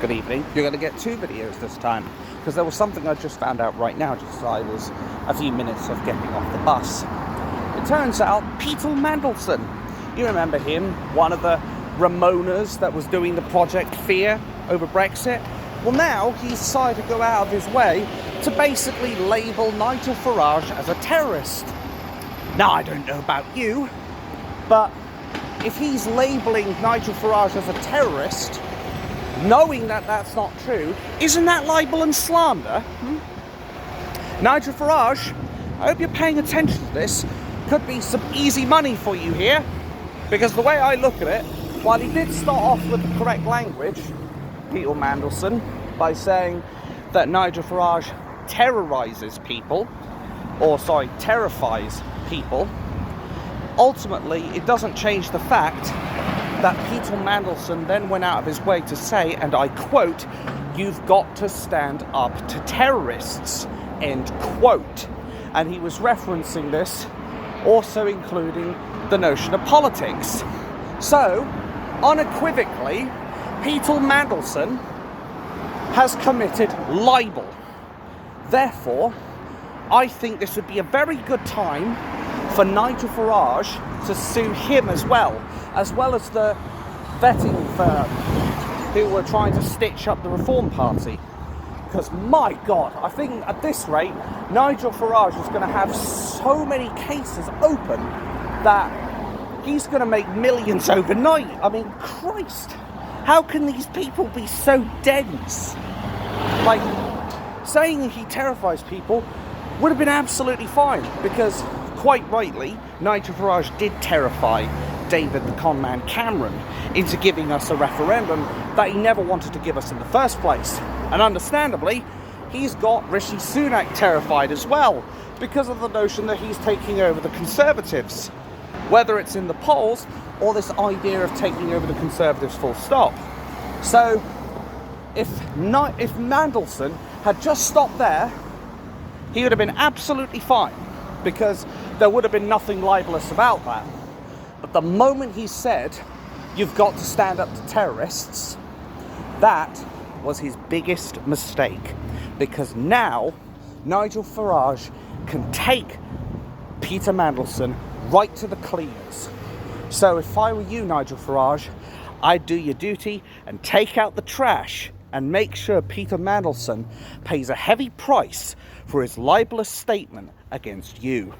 good evening. You're going to get 2 videos this time, because there was something I just found out right now, just as I was a few minutes of getting off the bus. It turns out Peter Mandelson, you remember him, one of the Ramonas that was doing the Project Fear over Brexit? Well, now he's decided to go out of his way to basically label Nigel Farage as a terrorist. Now, I don't know about you, but if he's labeling Nigel Farage as a terrorist, knowing that that's not true, isn't that libel and slander? Nigel Farage, I hope you're paying attention to this. Could be some easy money for you here, because the way I look at it, while he did start off with the correct language, Peter Mandelson, by saying that Nigel Farage terrorizes people, terrifies people, ultimately it doesn't change the fact that Peter Mandelson then went out of his way to say, and I quote, "You've got to stand up to terrorists," end quote. And he was referencing this, also including the notion of politics. So, unequivocally, Peter Mandelson has committed libel. Therefore, I think this would be a very good time for Nigel Farage to sue him as well as the vetting firm who were trying to stitch up the Reform Party. Because, my God, I think at this rate, Nigel Farage is going to have so many cases open that he's going to make millions overnight. I mean, Christ, how can these people be so dense? Like, saying he terrifies people would have been absolutely fine, because, quite rightly, Nigel Farage did terrify David the Conman Cameron into giving us a referendum that he never wanted to give us in the first place. And understandably, he's got Rishi Sunak terrified as well, because of the notion that he's taking over the Conservatives, whether it's in the polls or this idea of taking over the Conservatives full stop. So, if Mandelson had just stopped there, he would have been absolutely fine, because there would have been nothing libelous about that. But the moment he said, "You've got to stand up to terrorists," that was his biggest mistake, because now Nigel Farage can take Peter Mandelson right to the cleaners. So if I were you, Nigel Farage, I'd do your duty and take out the trash and make sure Peter Mandelson pays a heavy price for his libelous statement against you.